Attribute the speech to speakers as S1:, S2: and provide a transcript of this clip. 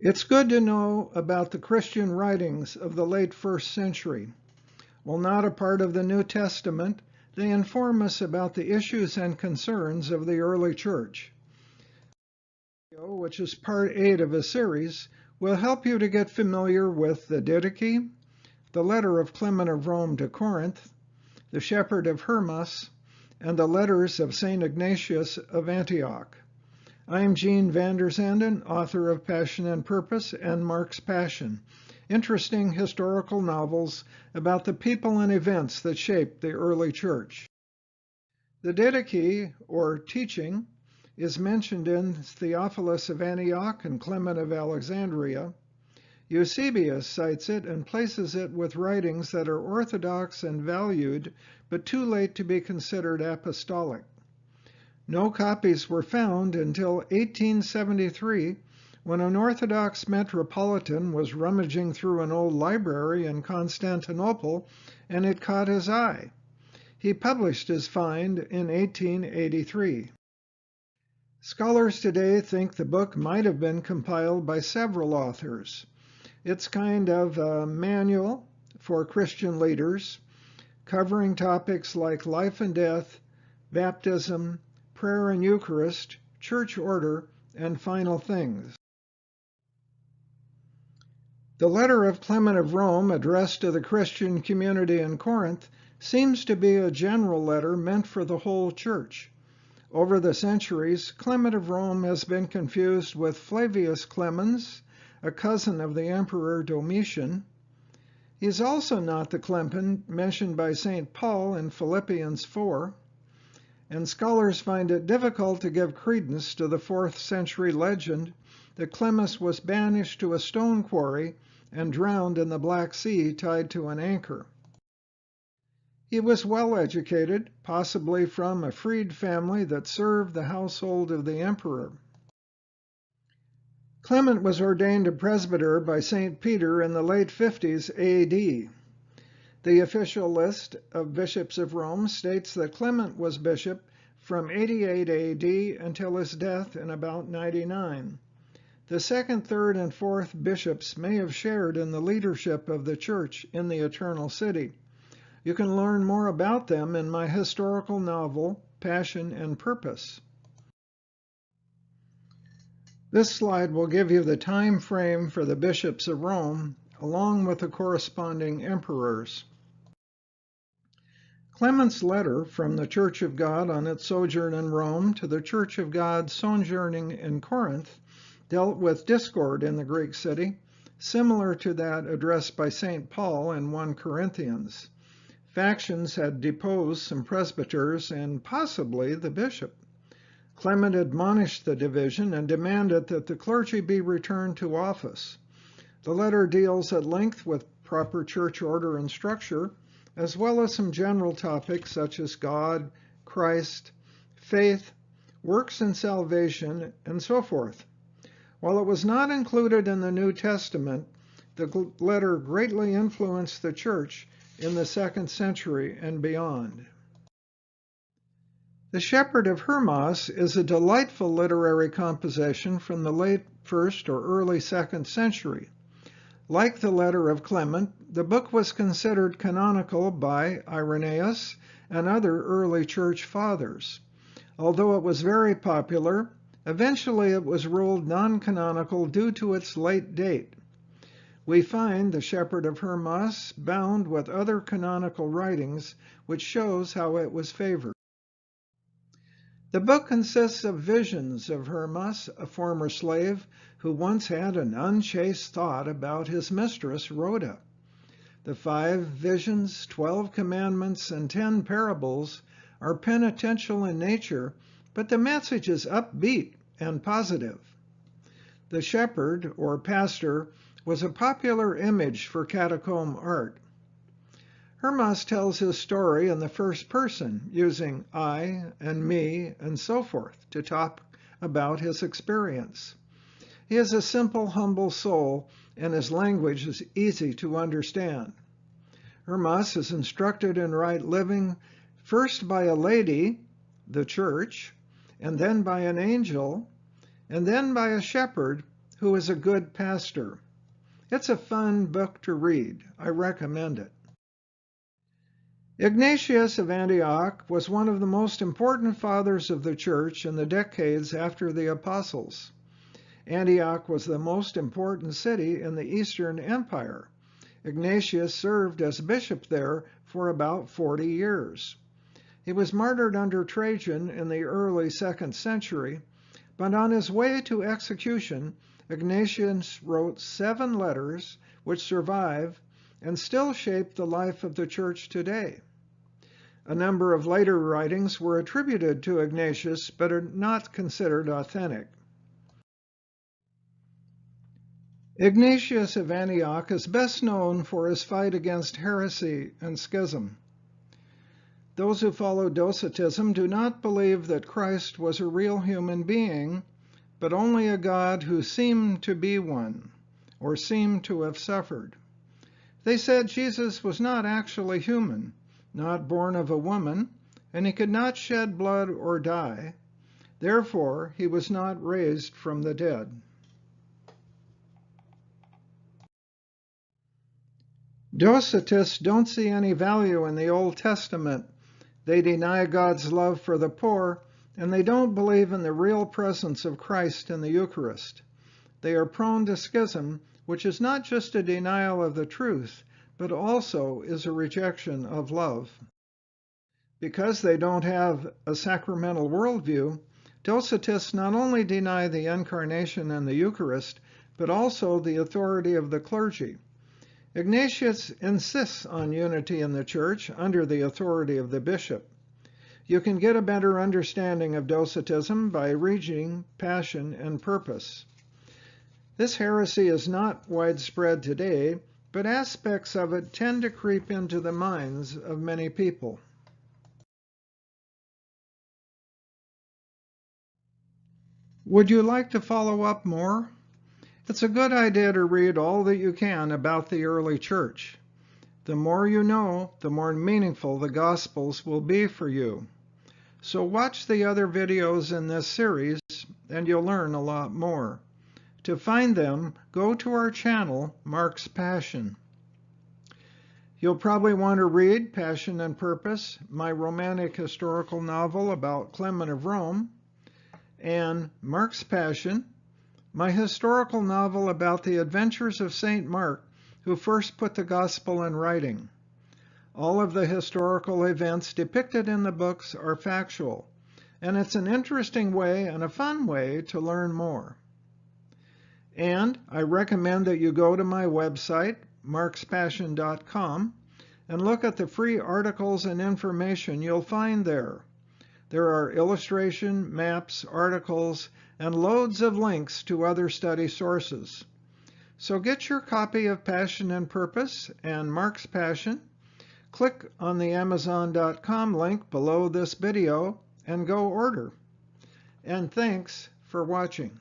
S1: It's good to know about the Christian writings of the late first century. While not a part of the New Testament, they inform us about the issues and concerns of the early church. Which is part 8 of a series, will help you to get familiar with the Didache, the letter of Clement of Rome to Corinth, the shepherd of Hermas, and the letters of St. Ignatius of Antioch. I'm Gene van der Zanden, author of Passion and Purpose and Mark's Passion, interesting historical novels about the people and events that shaped the early church. The Didache, or teaching, is mentioned in Theophilus of Antioch and Clement of Alexandria. Eusebius cites it and places it with writings that are orthodox and valued, but too late to be considered apostolic. No copies were found until 1873, when an Orthodox metropolitan was rummaging through an old library in Constantinople, and it caught his eye. He published his find in 1883. Scholars today think the book might have been compiled by several authors. It's kind of a manual for Christian leaders, covering topics like life and death, baptism, prayer and Eucharist, church order, and final things. The letter of Clement of Rome, addressed to the Christian community in Corinth, seems to be a general letter meant for the whole church. Over the centuries, Clement of Rome has been confused with Flavius Clemens, a cousin of the Emperor Domitian. He is also not the Clement mentioned by St. Paul in Philippians 4. And scholars find it difficult to give credence to the 4th century legend that Clement was banished to a stone quarry and drowned in the Black Sea tied to an anchor. He was well educated, possibly from a freed family that served the household of the emperor. Clement was ordained a presbyter by St. Peter in the late 50s AD. The official list of bishops of Rome states that Clement was bishop from 88 AD until his death in about 99. The 2nd, 3rd, and 4th bishops may have shared in the leadership of the church in the Eternal City. You can learn more about them in my historical novel, Passion and Purpose. This slide will give you the time frame for the bishops of Rome, along with the corresponding emperors. Clement's letter from the Church of God on its sojourn in Rome to the Church of God sojourning in Corinth dealt with discord in the Greek city, similar to that addressed by St. Paul in 1 Corinthians. Factions had deposed some presbyters and possibly the bishop. Clement admonished the division and demanded that the clergy be returned to office. The letter deals at length with proper church order and structure, as well as some general topics such as God, Christ, faith, works and salvation, and so forth. While it was not included in the New Testament, the letter greatly influenced the church in the 2nd century and beyond. The Shepherd of Hermas is a delightful literary composition from the late 1st or early 2nd century. Like the letter of Clement, the book was considered canonical by Irenaeus and other early church fathers. Although it was very popular, eventually it was ruled non-canonical due to its late date. We find the Shepherd of Hermas bound with other canonical writings, which shows how it was favored. The book consists of visions of Hermas, a former slave who once had an unchaste thought about his mistress, Rhoda. The 5 visions, 12 commandments, and 10 parables are penitential in nature, but the message is upbeat and positive. The shepherd, or pastor, was a popular image for catacomb art. Hermas tells his story in the first person, using I and me and so forth to talk about his experience. He is a simple, humble soul, and his language is easy to understand. Hermas is instructed in right living first by a lady, the church, and then by an angel, and then by a shepherd who is a good pastor. It's a fun book to read. I recommend it. Ignatius of Antioch was one of the most important fathers of the church in the decades after the apostles. Antioch was the most important city in the Eastern Empire. Ignatius served as bishop there for about 40 years. He was martyred under Trajan in the early 2nd century, but on his way to execution, Ignatius wrote 7 letters which survive and still shape the life of the church today. A number of later writings were attributed to Ignatius but are not considered authentic. Ignatius of Antioch is best known for his fight against heresy and schism. Those who follow Docetism do not believe that Christ was a real human being, but only a God who seemed to be one, or seemed to have suffered. They said Jesus was not actually human, not born of a woman, and he could not shed blood or die. Therefore, he was not raised from the dead. Docetists don't see any value in the Old Testament. They deny God's love for the poor, and they don't believe in the real presence of Christ in the Eucharist. They are prone to schism, which is not just a denial of the truth, but also is a rejection of love. Because they don't have a sacramental worldview, Docetists not only deny the Incarnation and the Eucharist, but also the authority of the clergy. Ignatius insists on unity in the Church under the authority of the bishop. You can get a better understanding of Docetism by reading Passion and Purpose. This heresy is not widespread today, but aspects of it tend to creep into the minds of many people. Would you like to follow up more? It's a good idea to read all that you can about the early church. The more you know, the more meaningful the Gospels will be for you. So watch the other videos in this series and you'll learn a lot more. To find them, go to our channel, Mark's Passion. You'll probably want to read Passion and Purpose, my romantic historical novel about Clement of Rome, and Mark's Passion, my historical novel about the adventures of St. Mark, who first put the gospel in writing. All of the historical events depicted in the books are factual, and it's an interesting way and a fun way to learn more. And I recommend that you go to my website, markspassion.com, and look at the free articles and information you'll find there. There are illustration, maps, articles, and loads of links to other study sources. So get your copy of Passion and Purpose and Mark's Passion, click on the Amazon.com link below this video, and go order. And thanks for watching.